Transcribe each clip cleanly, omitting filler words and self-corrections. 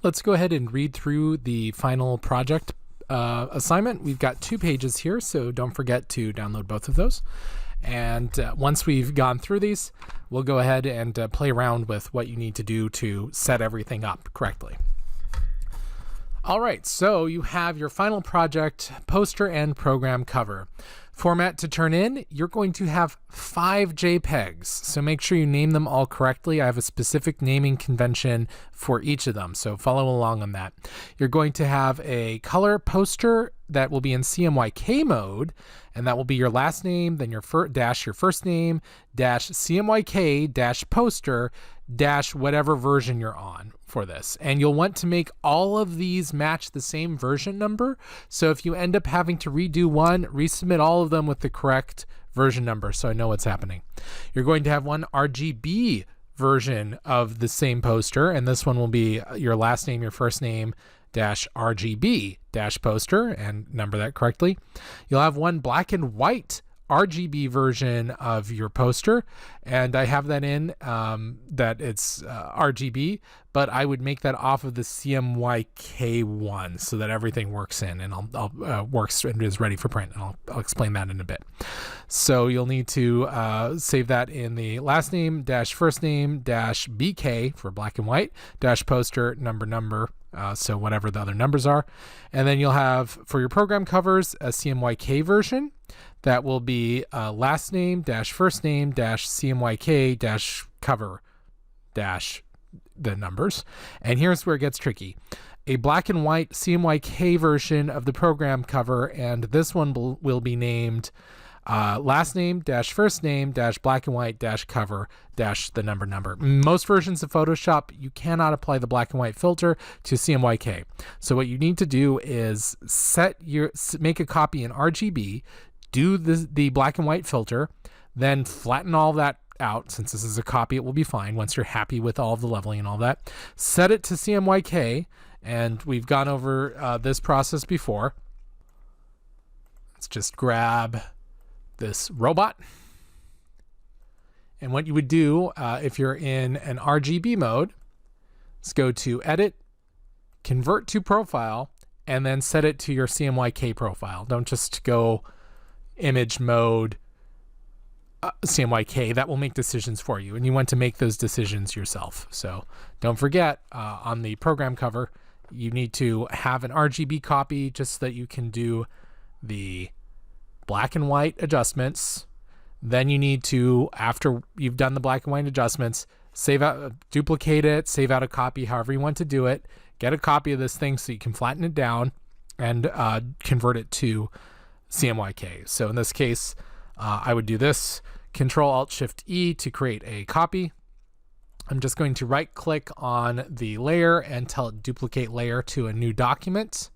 Let's go ahead and read through the final project assignment. We've got 2 pages here, so don't forget to download both of those. And once we've gone through these, we'll go ahead and play around with what you need to do to set everything up correctly. All right, so you have your final project poster and program cover. Format to turn in, you're going to have 5 JPEGs, so make sure you name them all correctly. I have a specific naming convention for each of them, so follow along on that. You're going to have a color poster that will be in CMYK mode, and that will be your last name, then your first name, dash CMYK, dash poster, dash whatever version you're on for this. And you'll want to make all of these match the same version number. So if you end up having to redo one, resubmit all of them with the correct version number so I know what's happening. You're going to have one RGB version of the same poster, and this one will be your last name, your first name, dash RGB dash poster, and number that correctly. You'll have one black and white RGB version of your poster, and I have that in that it's RGB, but I would make that off of the CMYK one so that everything works in and I'll works and is ready for print, and I'll explain that in a bit. So you'll need to save that in the last name dash first name dash BK for black and white dash poster number, so whatever the other numbers are. And then you'll have for your program covers a CMYK version that will be last name dash first name dash CMYK dash cover dash the numbers. And here's where it gets tricky. A black and white CMYK version of the program cover, and this one will be named last name dash first name dash black and white dash cover dash the number. Most versions of Photoshop, you cannot apply the black and white filter to CMYK. So what you need to do is make a copy in RGB, do the black and white filter, then flatten all that out. Since this is a copy, it will be fine once you're happy with all of the leveling and all that. Set it to CMYK, and we've gone over this process before. Let's just grab this robot. And what you would do if you're in an RGB mode is go to Edit, Convert to Profile, and then set it to your CMYK profile. Don't just go image mode CMYK. That will make decisions for you, and you want to make those decisions yourself. So don't forget on the program cover, you need to have an RGB copy just so that you can do the black and white adjustments. Then you need to, after you've done the black and white adjustments, save out, duplicate it, save out a copy, however you want to do it. Get a copy of this thing so you can flatten it down and convert it to CMYK. So in this case, I would do this, Control-Alt-Shift-E to create a copy. I'm just going to right click on the layer and tell it duplicate layer to a new document.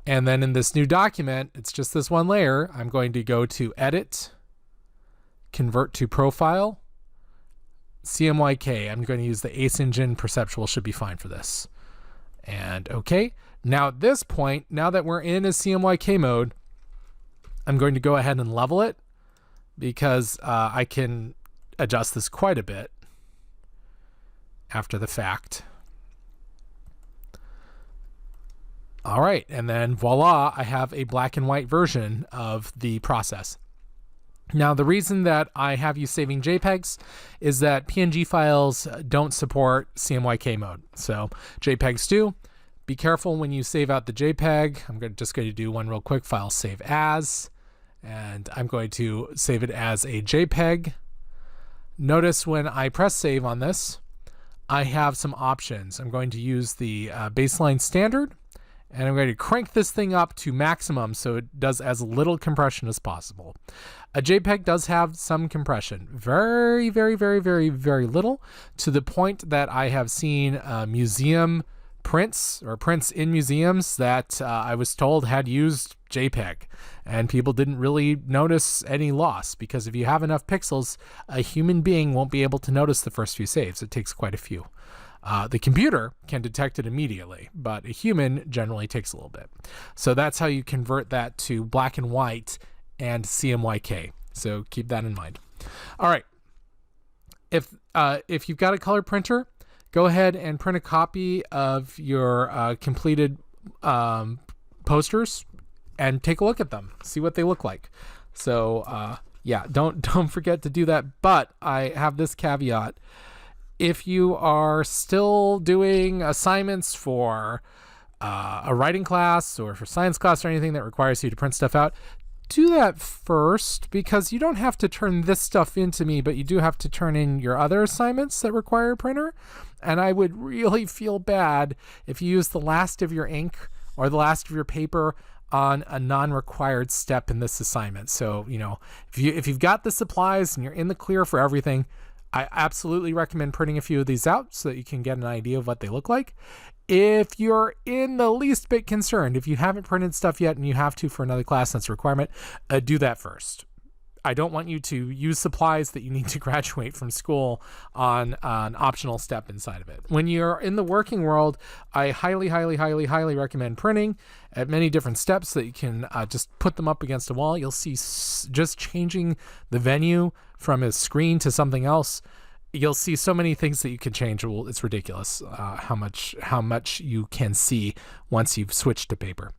And then in this new document, it's just this one layer. I'm going to go to Edit, Convert to Profile, CMYK. I'm going to use the Ace Engine Perceptual, should be fine for this. And okay. Now at this point, now that we're in a CMYK mode, I'm going to go ahead and level it because I can adjust this quite a bit after the fact. All right, and then voila, I have a black and white version of the process. Now, the reason that I have you saving JPEGs is that PNG files don't support CMYK mode. So JPEGs do. Be careful when you save out the JPEG. I'm just going to do one real quick, file save as, and I'm going to save it as a JPEG. Notice when I press save on this, I have some options. I'm going to use the baseline standard, and I'm going to crank this thing up to maximum so it does as little compression as possible. A JPEG does have some compression, very, very, very, very, very little, to the point that I have seen museum prints or prints in museums that I was told had used JPEG, and people didn't really notice any loss, because if you have enough pixels, a human being won't be able to notice the first few saves. It takes quite a few. The computer can detect it immediately, but a human generally takes a little bit. So that's how you convert that to black and white and CMYK. So keep that in mind. All right. If you've got a color printer, go ahead and print a copy of your completed posters and take a look at them, see what they look like. So yeah, don't forget to do that. But I have this caveat: if you are still doing assignments for a writing class or for science class or anything that requires you to print stuff out, do that first, because you don't have to turn this stuff into me, but you do have to turn in your other assignments that require a printer. And I would really feel bad if you use the last of your ink or the last of your paper on a non-required step in this assignment. So, if you've got the supplies and you're in the clear for everything, I absolutely recommend printing a few of these out so that you can get an idea of what they look like. If you're in the least bit concerned, if you haven't printed stuff yet and you have to for another class that's a requirement, do that first. I don't want you to use supplies that you need to graduate from school on an optional step inside of it. When you're in the working world, I highly, highly, highly, highly recommend printing at many different steps so that you can just put them up against a wall. You'll see just changing the venue from a screen to something else. You'll see so many things that you can change. Well, it's ridiculous how much you can see once you've switched to paper.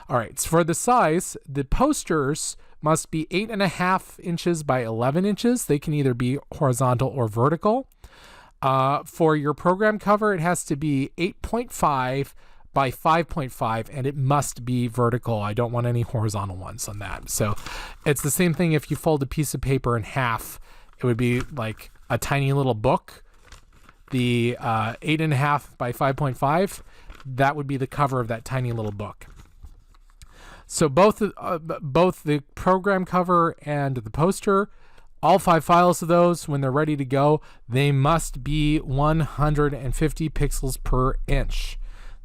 All right, so for the size, the posters must be 8.5 inches by 11 inches. They can either be horizontal or vertical. For your program cover, it has to be 8.5 by 5.5, and it must be vertical. I don't want any horizontal ones on that. So it's the same thing if you fold a piece of paper in half. It would be like a tiny little book. The 8.5 by 5.5, that would be the cover of that tiny little book. So both the program cover and the poster, all 5 files of those, when they're ready to go, they must be 150 pixels per inch.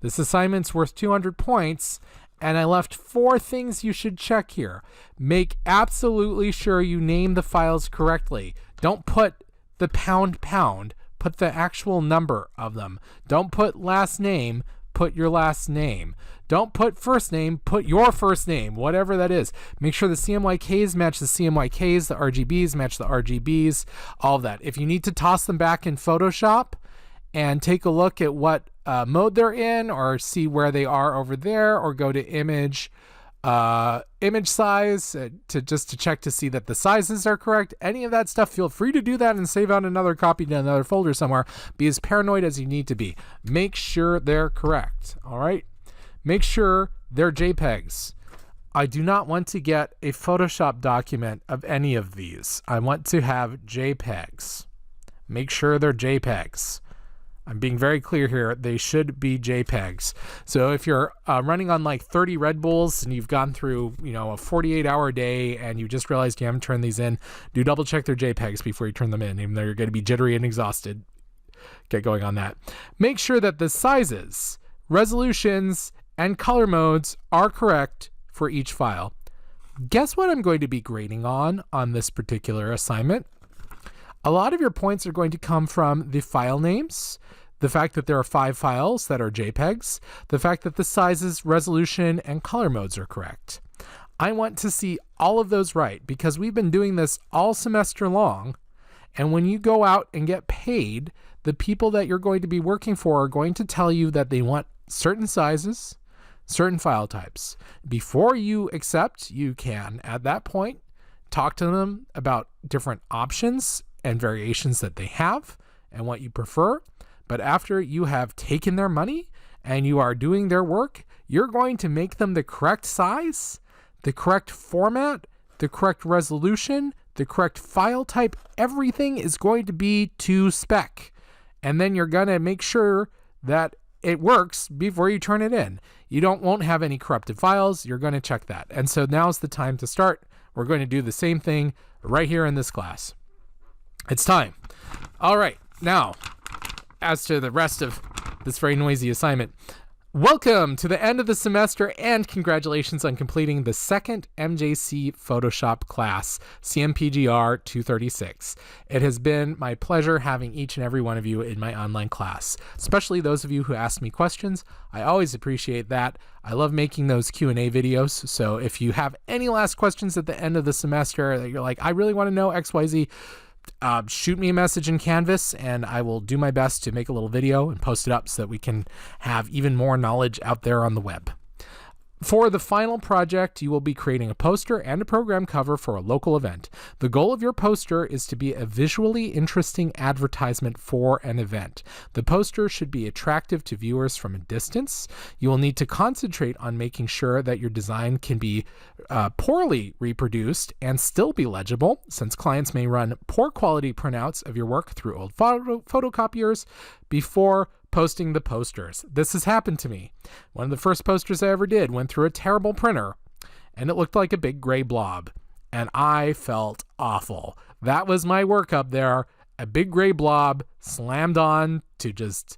This assignment's worth 200 points, and I left 4 things you should check here. Make absolutely sure you name the files correctly. Don't put the pound, put the actual number of them. Don't put last name, put your last name. Don't put first name, put your first name, whatever that is. Make sure the CMYKs match the CMYKs, the RGBs match the RGBs, all of that. If you need to toss them back in Photoshop and take a look at what mode they're in, or see where they are over there, or go to image size to check to see that the sizes are correct, any of that stuff, feel free to do that and save out another copy to another folder somewhere. Be as paranoid as you need to be. Make sure they're correct. All right. Make sure they're JPEGs. I do not want to get a Photoshop document of any of these. I want to have JPEGs. Make sure they're JPEGs. I'm being very clear here. They should be JPEGs. So if you're running on like 30 Red Bulls and you've gone through, a 48-hour day and you just realized you haven't turned these in, do double check their JPEGs before you turn them in. Even though you're going to be jittery and exhausted, get going on that. Make sure that the sizes, resolutions, and color modes are correct for each file. Guess what I'm going to be grading on this particular assignment? A lot of your points are going to come from the file names, the fact that there are 5 files that are JPEGs, the fact that the sizes, resolution, and color modes are correct. I want to see all of those right, because we've been doing this all semester long, and when you go out and get paid, the people that you're going to be working for are going to tell you that they want certain sizes, certain file types. Before you accept, you can, at that point, talk to them about different options and variations that they have and what you prefer. But after you have taken their money and you are doing their work, you're going to make them the correct size, the correct format, the correct resolution, the correct file type. Everything is going to be to spec. And then you're going to make sure that it works before you turn it in. You won't have any corrupted files. You're going to check that. And so now's the time to start. We're going to do the same thing right here in this class. It's time. All right. Now, as to the rest of this very noisy assignment, welcome to the end of the semester and congratulations on completing the second MJC Photoshop class, CMPGR 236. It has been my pleasure having each and every one of you in my online class, especially those of you who ask me questions. I always appreciate that. I love making those Q&A videos. So if you have any last questions at the end of the semester that you're like, I really want to know XYZ, shoot me a message in Canvas, and I will do my best to make a little video and post it up so that we can have even more knowledge out there on the web. For the final project, you will be creating a poster and a program cover for a local event. The goal of your poster is to be a visually interesting advertisement for an event. The poster should be attractive to viewers from a distance. You will need to concentrate on making sure that your design can be poorly reproduced and still be legible, since clients may run poor quality printouts of your work through old photocopiers before posting the posters. This has happened to me. One of the first posters I ever did went through a terrible printer, and it looked like a big gray blob, and I felt awful. That was my work up there, a big gray blob slammed on to just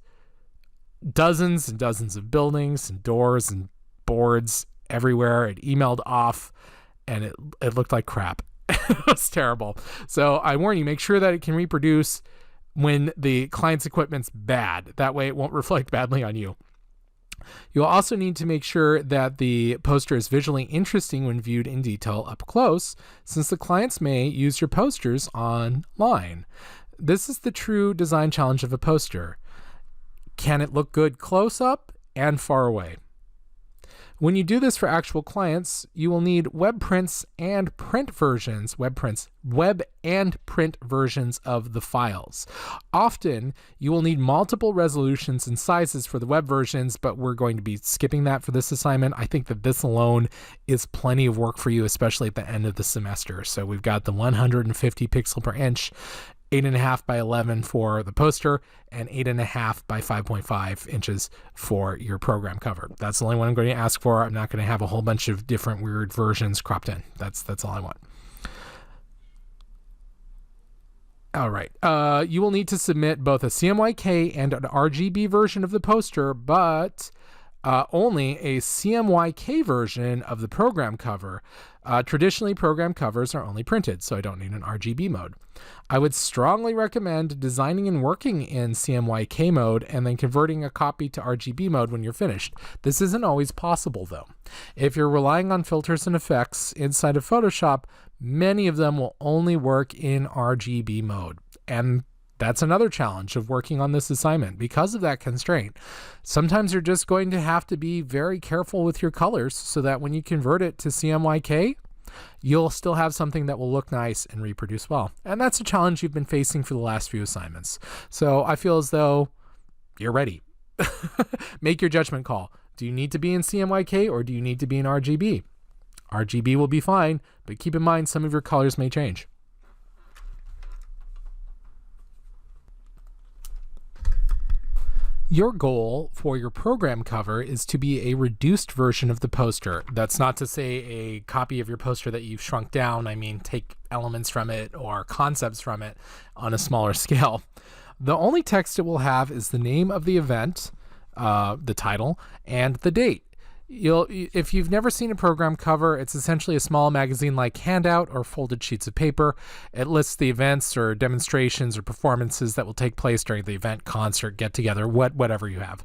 dozens and dozens of buildings and doors and boards everywhere. It emailed off, and it looked like crap. It was terrible. So I warn you, make sure that it can reproduce when the client's equipment's bad. That way it won't reflect badly on you. You'll also need to make sure that the poster is visually interesting when viewed in detail up close, since the clients may use your posters online. This is the true design challenge of a poster. Can it look good close up and far away? When you do this for actual clients, you will need web and print versions of the files. Often, you will need multiple resolutions and sizes for the web versions, but we're going to be skipping that for this assignment. I think that this alone is plenty of work for you, especially at the end of the semester. So we've got the 150 pixel per inch, 8.5 by 11 for the poster, and 8.5 by 5.5 inches for your program cover. That's the only one I'm going to ask for. I'm not going to have a whole bunch of different weird versions cropped in. That's all I want. All right. You will need to submit both a CMYK and an RGB version of the poster, but only a CMYK version of the program cover. Traditionally, program covers are only printed, so I don't need an RGB mode. I would strongly recommend designing and working in CMYK mode and then converting a copy to RGB mode when you're finished. This isn't always possible, though. If you're relying on filters and effects inside of Photoshop, many of them will only work in RGB mode. And that's another challenge of working on this assignment because of that constraint. Sometimes you're just going to have to be very careful with your colors so that when you convert it to CMYK, you'll still have something that will look nice and reproduce well. And that's a challenge you've been facing for the last few assignments. So I feel as though you're ready. Make your judgment call. Do you need to be in CMYK or do you need to be in RGB? RGB will be fine, but keep in mind some of your colors may change. Your goal for your program cover is to be a reduced version of the poster. That's not to say a copy of your poster that you've shrunk down. I mean, take elements from it or concepts from it on a smaller scale. The only text it will have is the name of the event, the title, and the date. If you've never seen a program cover, it's essentially a small magazine-like handout or folded sheets of paper. It lists the events or demonstrations or performances that will take place during the event, concert, get-together, whatever you have.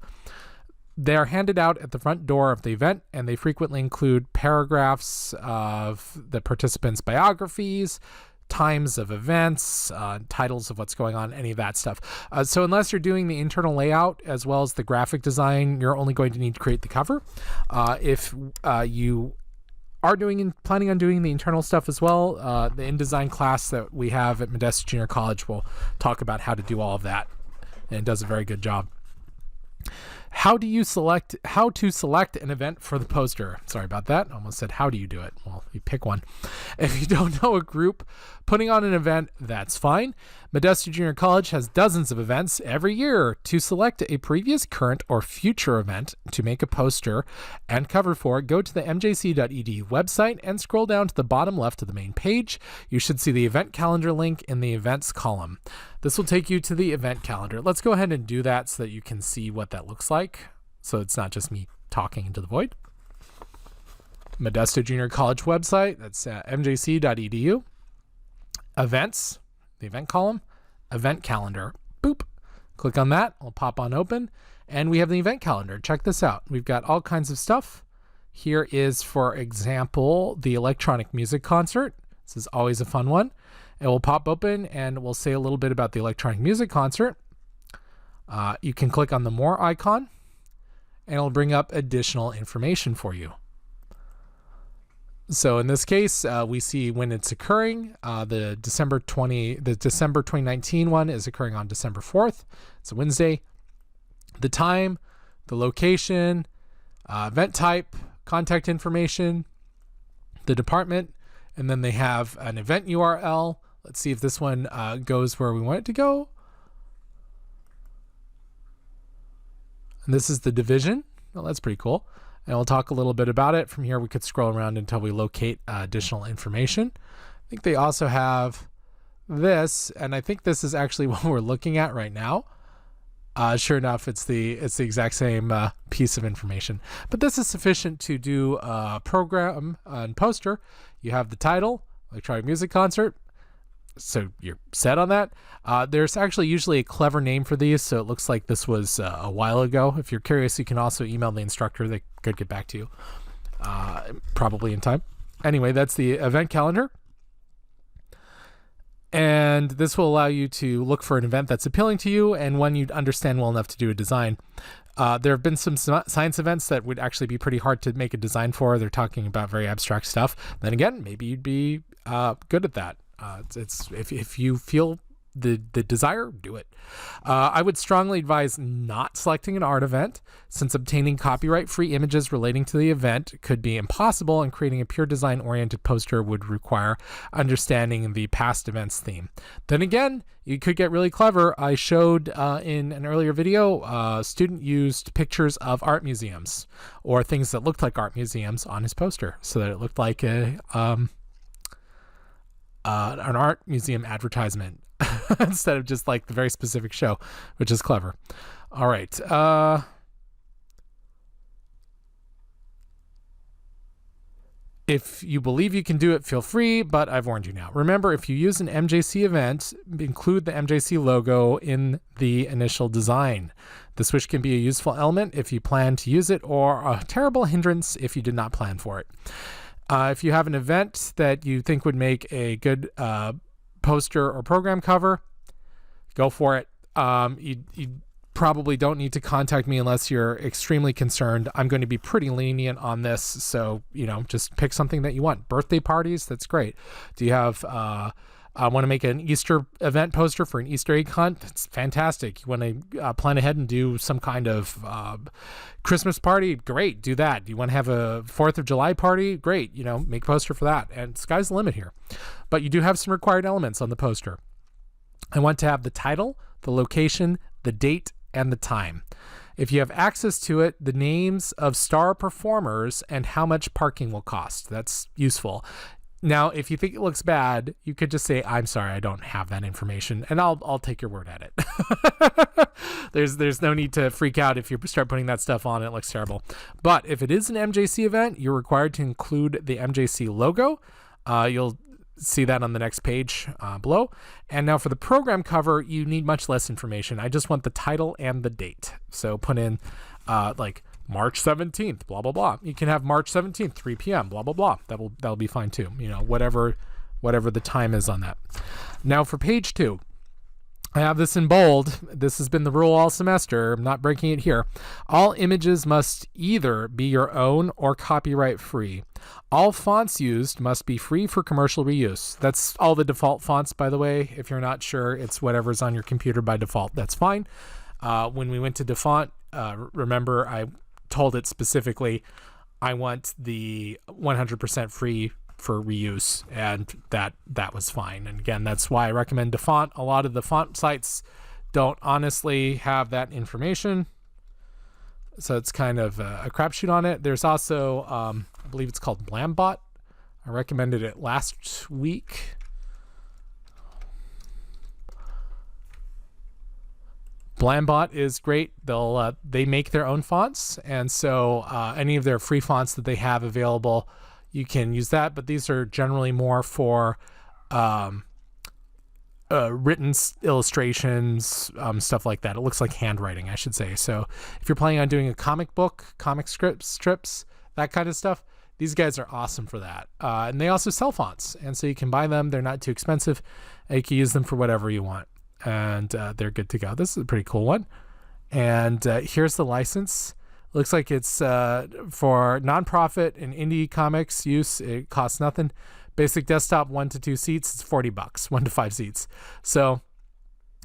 They're handed out at the front door of the event, and they frequently include paragraphs of the participants' biographies, times of events, titles of what's going on, any of that stuff. So unless you're doing the internal layout as well as the graphic design, you're only going to need to create the cover. If you are planning on doing the internal stuff as well, the InDesign class that we have at Modesto Junior College will talk about how to do all of that, and it does a very good job. How to select an event for the poster? Sorry about that. I almost said, how do you do it? Well, you pick one. If you don't know a group putting on an event, that's fine. Modesto Junior College has dozens of events every year. To select a previous, current, or future event to make a poster and cover for, go to the mjc.edu website and scroll down to the bottom left of the main page. You should see the event calendar link in the events column. This will take you to the event calendar. Let's go ahead and do that so that you can see what that looks like. So it's not just me talking into the void. Modesto Junior College website, that's mjc.edu. Events, the event column, event calendar. Boop. Click on that. It'll pop on open. And we have the event calendar. Check this out. We've got all kinds of stuff. Here is, for example, the electronic music concert. This is always a fun one. It will pop open and we'll say a little bit about the electronic music concert. You can click on the more icon and it'll bring up additional information for you. So in this case, we see when it's occurring. The December 2019 one is occurring on December 4th. It's a Wednesday. The time, the location, event type, contact information, the department, and then they have an event URL. Let's see if this one goes where we want it to go. And this is the division. Well, that's pretty cool. And we'll talk a little bit about it. From here, we could scroll around until we locate additional information. I think they also have this, and I think this is actually what we're looking at right now. Sure enough, it's the exact same piece of information. But this is sufficient to do a program and poster. You have the title, Electronic Music Concert. So you're set on that. There's actually usually a clever name for these, so it looks like this was a while ago. If you're curious, you can also email the instructor. They could get back to you probably in time. Anyway, that's the event calendar. And this will allow you to look for an event that's appealing to you and one you'd understand well enough to do a design. There have been some science events that would actually be pretty hard to make a design for. They're talking about very abstract stuff. Then again, maybe you'd be good at that. If you feel the desire, do it. I would strongly advise not selecting an art event, since obtaining copyright-free images relating to the event could be impossible, and creating a pure design-oriented poster would require understanding the past events theme. Then again, you could get really clever. I showed in an earlier video, a student used pictures of art museums or things that looked like art museums on his poster, so that it looked like an art museum advertisement instead of just like the very specific show, which is clever. All right. If you believe you can do it, feel free, but I've warned you now. Remember, if you use an MJC event, include the MJC logo in the initial design. The switch can be a useful element if you plan to use it, or a terrible hindrance if you did not plan for it. If you have an event that you think would make a good poster or program cover, go for it. You probably don't need to contact me unless you're extremely concerned. I'm going to be pretty lenient on this, so just pick something that you want. Birthday parties, that's great. Do you have I want to make an Easter event poster for an Easter egg hunt? That's fantastic. You want to plan ahead and do some kind of Christmas party? Great, do that. You want to have a 4th of July party? Great, make a poster for that. And sky's the limit here. But you do have some required elements on the poster. I want to have the title, the location, the date, and the time. If you have access to it, the names of star performers and how much parking will cost. That's useful. Now, if you think it looks bad, you could just say, I'm sorry, I don't have that information, and I'll take your word at it. There's no need to freak out if you start putting that stuff on. It looks terrible. But if it is an MJC event, you're required to include the MJC logo. You'll see that on the next page below. And now for the program cover, you need much less information. I just want the title and the date. So put in like March 17th, blah, blah, blah. You can have March 17th, 3 p.m., blah, blah, blah. That'll be fine too. Whatever the time is on that. Now for page 2, I have this in bold. This has been the rule all semester. I'm not breaking it here. All images must either be your own or copyright free. All fonts used must be free for commercial reuse. That's all the default fonts, by the way. If you're not sure, it's whatever's on your computer by default. That's fine. When we went to DaFont, remember I told it specifically, I want the 100% free for reuse, and that was fine. And again, that's why I recommend DaFont. A lot of the font sites don't honestly have that information, so it's kind of a crapshoot on it. There's also I believe it's called Blambot. I recommended it last week. Blambot is great. They make their own fonts, and so any of their free fonts that they have available, you can use that. But these are generally more for written illustrations, stuff like that. It looks like handwriting, I should say. So if you're planning on doing a comic book, comic strips, that kind of stuff, These guys are awesome for that. And they also sell fonts, and so you can buy them. They're not too expensive. And you can use them for whatever you want, and they're good to go. This is a pretty cool one. And here's the license. Looks like it's for nonprofit and indie comics use. It costs nothing. Basic desktop, 1 to 2 seats. It's $40, 1 to 5 seats. So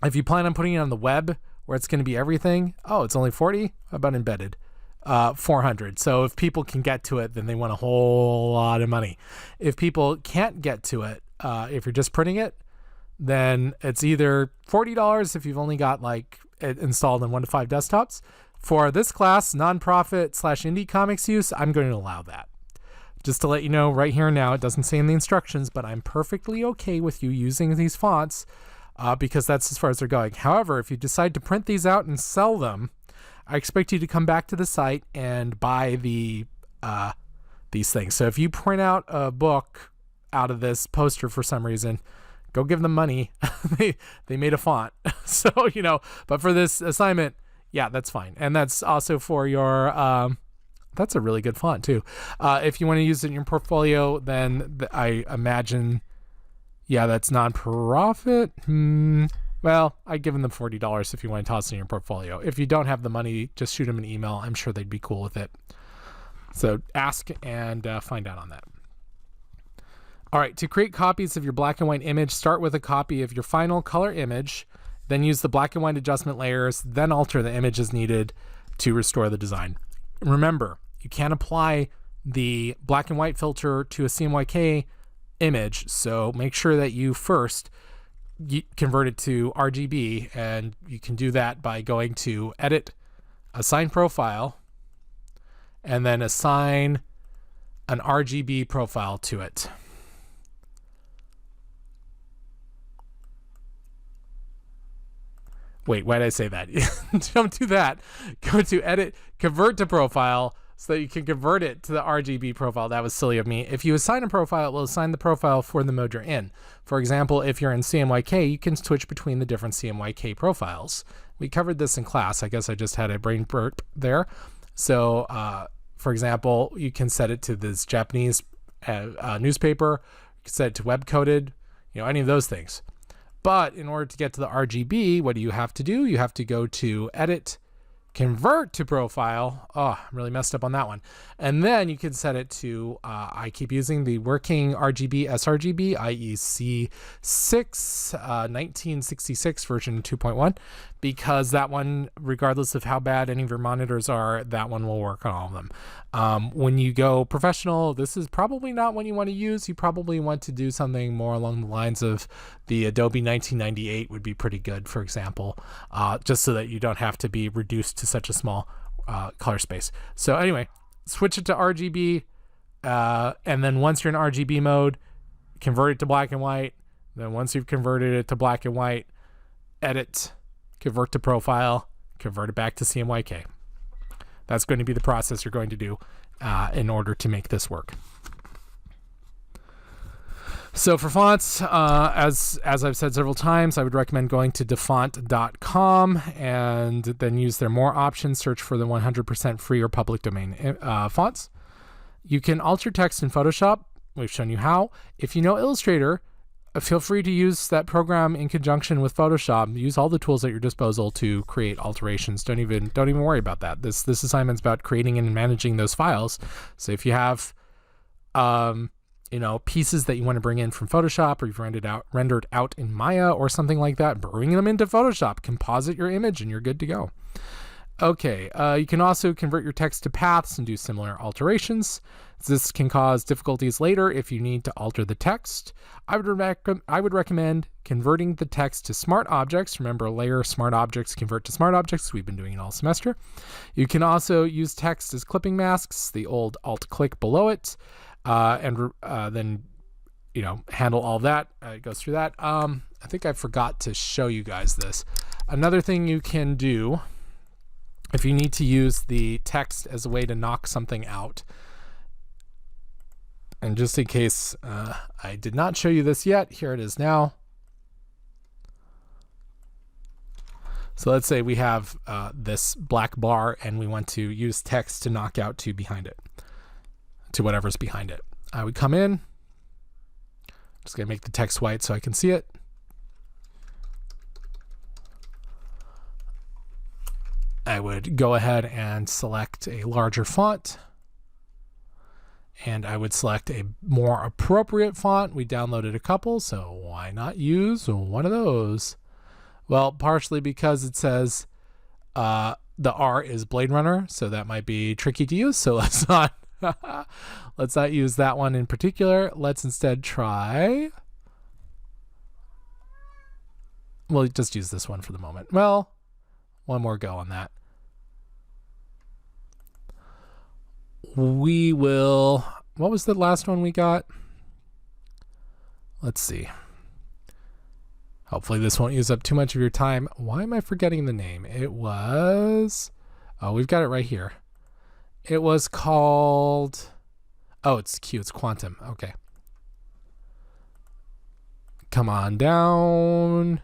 if you plan on putting it on the web where it's going to be everything, it's only 40. How about embedded? 400. So if people can get to it, then they want a whole lot of money. If people can't get to it, if you're just printing it, then it's either $40 if you've only got like it installed in 1 to 5 desktops. For this class, nonprofit / indie comics use, I'm going to allow that. Just to let you know right here and now, it doesn't say in the instructions, but I'm perfectly okay with you using these fonts because that's as far as they're going. However, if you decide to print these out and sell them, I expect you to come back to the site and buy these things. So if you print out a book out of this poster for some reason, go give them money. they made a font. So, but for this assignment, yeah, that's fine. And that's also for your, that's a really good font too. If you want to use it in your portfolio, then I imagine, that's non-profit. Well, I'd give them $40 if you want to toss it in your portfolio. If you don't have the money, just shoot them an email. I'm sure they'd be cool with it. So ask and find out on that. All right, to create copies of your black and white image, start with a copy of your final color image, then use the black and white adjustment layers, then alter the image as needed to restore the design. Remember, you can't apply the black and white filter to a CMYK image, so make sure that you first convert it to RGB, and you can do that by going to Edit, Assign Profile, and then assign an RGB profile to it. Wait, why did I say that? Don't do that. Go to Edit, Convert to Profile, so that you can convert it to the RGB profile. That was silly of me. If you assign a profile, it will assign the profile for the mode you're in. For example, if you're in CMYK, you can switch between the different CMYK profiles. We covered this in class. I guess I just had a brain burp there. So, for example, you can set it to this Japanese newspaper. You can set it to web-coded, any of those things. But in order to get to the RGB, what do you have to do? You have to go to Edit, Convert to Profile. Oh, I really messed up on that one. And then you can set it to, I keep using the working RGB sRGB IEC 6 1966 version 2.1, because that one, regardless of how bad any of your monitors are, that one will work on all of them. When you go professional, this is probably not one you want to use. You probably want to do something more along the lines of the Adobe 1998 would be pretty good, for example, just so that you don't have to be reduced to such a small color space. So anyway, switch it to RGB, and then once you're in RGB mode, convert it to black and white. Then once you've converted it to black and white, Edit, Convert to Profile, convert it back to CMYK. That's going to be the process you're going to do in order to make this work. So for fonts, as I've said several times, I would recommend going to dafont.com and then use their more options, search for the 100% free or public domain fonts. You can alter text in Photoshop. We've shown you how. If you know Illustrator, feel free to use that program in conjunction with Photoshop. Use all the tools at your disposal to create alterations. Don't even worry about that. This assignment's about creating and managing those files. So if you have pieces that you want to bring in from Photoshop, or you've rendered out in Maya or something like that, bring them into Photoshop, composite your image, and you're good to go. Okay, you can also convert your text to paths and do similar alterations. This can cause difficulties later if you need to alter the text. I would recommend converting the text to smart objects. Remember, layer smart objects, convert to smart objects. We've been doing it all semester. You can also use text as clipping masks, the old alt-click below it, and then handle all that. It goes through that. I think I forgot to show you guys this. Another thing you can do, if you need to use the text as a way to knock something out, and just in case I did not show you this yet, here it is now. So let's say we have this black bar and we want to use text to knock out 2 behind it. to whatever's behind it. I would come in, just gonna make the text white so I can see it. I would go ahead and select a larger font, and I would select a more appropriate font. We downloaded a couple, so why not use one of those? Well, partially because it says the R is Blade Runner, so that might be tricky to use. So let's not use that one in particular. Let's instead try. We'll just use this one for the moment. Well, one more go on that. We will. What was the last one we got? Let's see. Hopefully this won't use up too much of your time. Why am I forgetting the name? It was, oh, we've got it right here. It was called, oh, it's Q, it's Quantum. Okay. Come on down.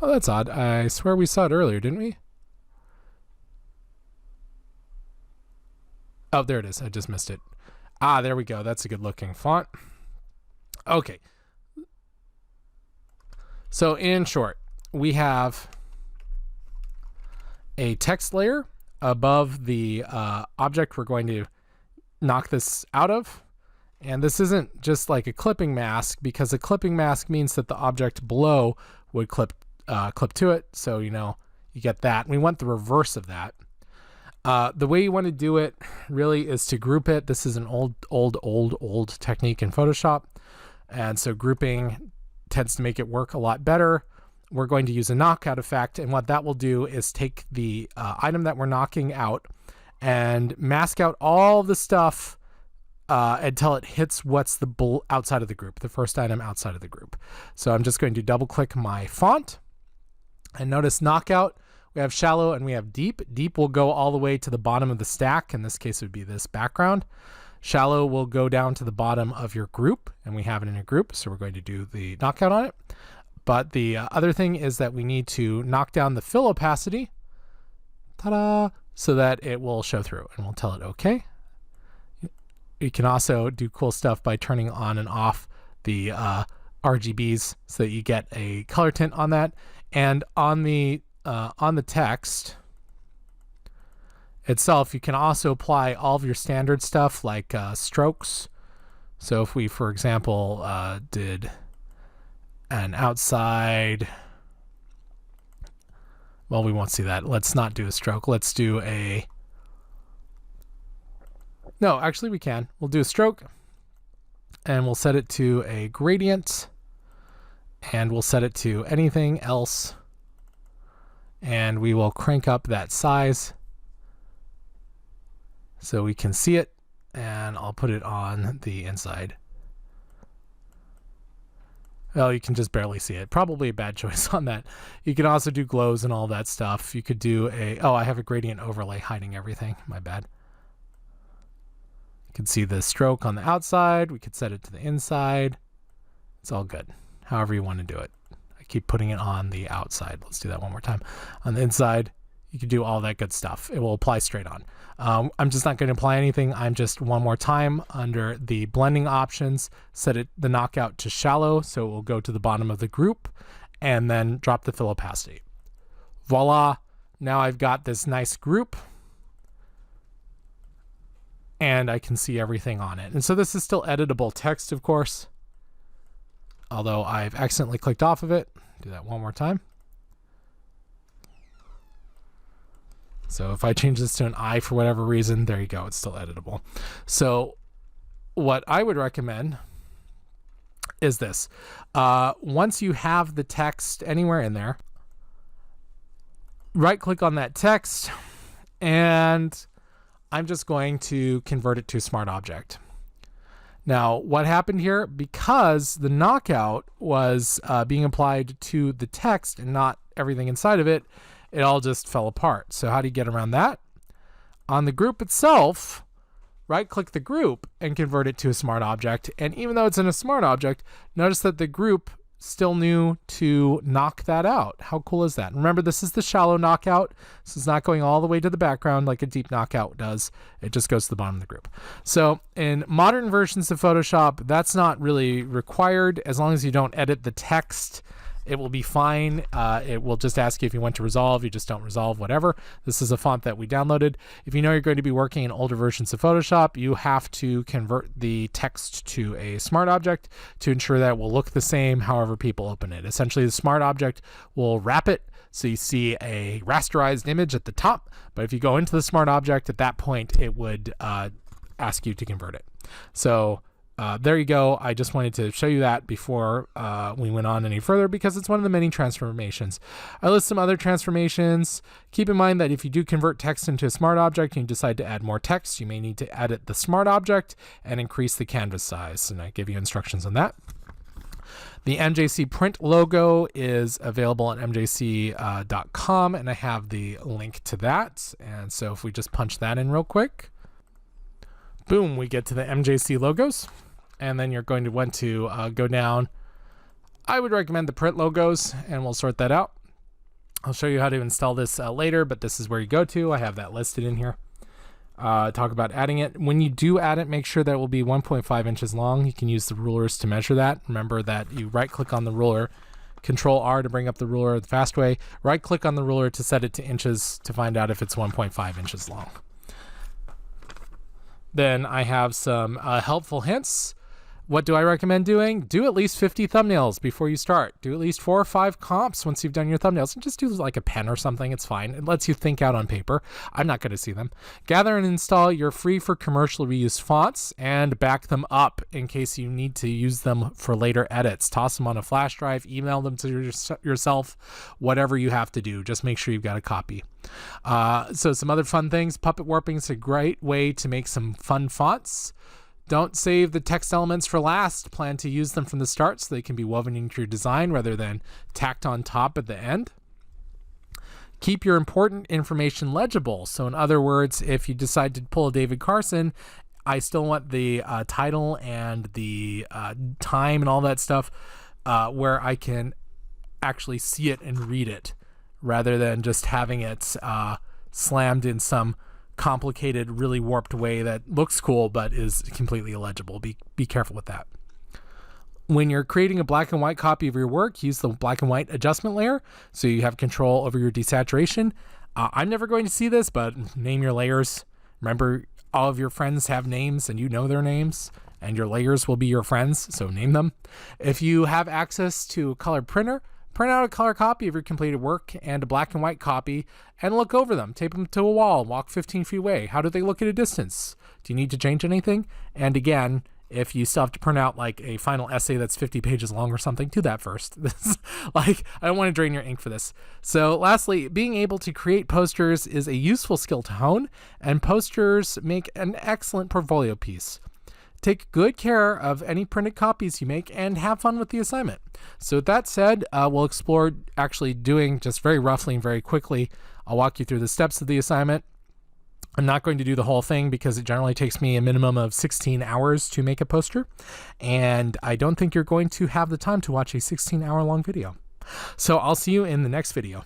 Oh, that's odd. I swear we saw it earlier, didn't we? Oh, there it is. I just missed it. Ah, there we go. That's a good looking font. Okay. So in short, we have a text layer above the object we're going to knock this out of. And this isn't just like a clipping mask, because a clipping mask means that the object below would clip to it. So, you know, you get that. We want the reverse of that. The way you want to do it really is to group it. This is an old technique in Photoshop. And so grouping tends to make it work a lot better. We're going to use a knockout effect. And what that will do is take the item that we're knocking out and mask out all the stuff until it hits what's the outside of the group, the first item outside of the group. So I'm just going to double click my font and notice knockout. We have shallow and we have deep. Deep will go all the way to the bottom of the stack. In this case, it would be this background. Shallow will go down to the bottom of your group, and we have it in a group, so we're going to do the knockout on it. But the other thing is that we need to knock down the fill opacity, ta-da, so that it will show through, and we'll tell it okay. You can also do cool stuff by turning on and off the RGBs so that you get a color tint on that. And on the text itself, you can also apply all of your standard stuff like strokes. So if we, for example, did an outside, well, we won't see that. Let's not do a stroke. Let's do a, no, actually we can. We'll do a stroke and we'll set it to a gradient and we'll set it to anything else. And we will crank up that size so we can see it, and I'll put it on the inside. Well, you can just barely see it. Probably a bad choice on that. You can also do glows and all that stuff. You could do a, oh, I have a gradient overlay hiding everything. My bad. You can see the stroke on the outside. We could set it to the inside. It's all good, however you want to do it. Keep putting it on the outside. Let's do that one more time. On the inside, you can do all that good stuff. It will apply straight on. I'm just not going to apply anything. I'm just one more time under the blending options, set it the knockout to shallow, so it will go to the bottom of the group, and then drop the fill opacity. Voila! Now I've got this nice group, and I can see everything on it. And so this is still editable text, of course, although I've accidentally clicked off of it. Do that one more time. So if I change this to an I for whatever reason, there you go, it's still editable. So what I would recommend is this. Once you have the text anywhere in there, right click on that text, and I'm just going to convert it to a smart object. Now, what happened here, because the knockout was being applied to the text and not everything inside of it, it all just fell apart. So how do you get around that? On the group itself, right-click the group and convert it to a smart object. And even though it's in a smart object, notice that the group still new to knock that out. How cool is that? Remember, this is the shallow knockout. This is not going all the way to the background like a deep knockout does. It just goes to the bottom of the group. So in modern versions of Photoshop, that's not really required. As long as you don't edit the text, it will be fine. It will just ask you if you want to resolve. You just don't resolve, whatever. This is a font that we downloaded. If you know you're going to be working in older versions of Photoshop, you have to convert the text to a smart object to ensure that it will look the same however people open it. Essentially, the smart object will wrap it so you see a rasterized image at the top. But if you go into the smart object, at that point, it would ask you to convert it. So there you go. I just wanted to show you that before we went on any further because it's one of the many transformations. I list some other transformations. Keep in mind that if you do convert text into a smart object and you decide to add more text, you may need to edit the smart object and increase the canvas size. And I give you instructions on that. The MJC print logo is available at mjc.com, and I have the link to that. And so if we just punch that in real quick, boom, we get to the MJC logos. And then you're going to want to go down. I would recommend the print logos, and we'll sort that out. I'll show you how to install this later, but this is where you go to. I have that listed in here. Talk about adding it. When you do add it, make sure that it will be 1.5 inches long. You can use the rulers to measure that. Remember that you right-click on the ruler, Control R to bring up the ruler the fast way. Right-click on the ruler to set it to inches to find out if it's 1.5 inches long. Then I have some helpful hints. What do I recommend doing? Do at least 50 thumbnails before you start. Do at least 4 or 5 comps once you've done your thumbnails. And just do like a pen or something. It's fine. It lets you think out on paper. I'm not going to see them. Gather and install your free for commercial reuse fonts and back them up in case you need to use them for later edits. Toss them on a flash drive, email them to yourself, whatever you have to do. Just make sure you've got a copy. So some other fun things. Puppet warping is a great way to make some fun fonts. Don't save the text elements for last. Plan to use them from the start so they can be woven into your design rather than tacked on top at the end. Keep your important information legible. So in other words, if you decide to pull a David Carson, I still want the title and the time and all that stuff where I can actually see it and read it rather than just having it slammed in some complicated, really warped way that looks cool but is completely illegible. Be careful with that. When you're creating a black and white copy of your work, use the black and white adjustment layer so you have control over your desaturation. I'm never going to see this, but name your layers. Remember, all of your friends have names and you know their names, and your layers will be your friends, so name them. If you have access to a color printer, print out a color copy of your completed work and a black and white copy and look over them. Tape them to a wall, walk 15 feet away. How do they look at a distance? Do you need to change anything? And again, if you still have to print out like a final essay that's 50 pages long or something, do that first. Like, I don't want to drain your ink for this. So lastly, being able to create posters is a useful skill to hone, and posters make an excellent portfolio piece. Take good care of any printed copies you make and have fun with the assignment. So with that said, we'll explore actually doing just very roughly and very quickly. I'll walk you through the steps of the assignment. I'm not going to do the whole thing because it generally takes me a minimum of 16 hours to make a poster. And I don't think you're going to have the time to watch a 16-hour long video. So I'll see you in the next video.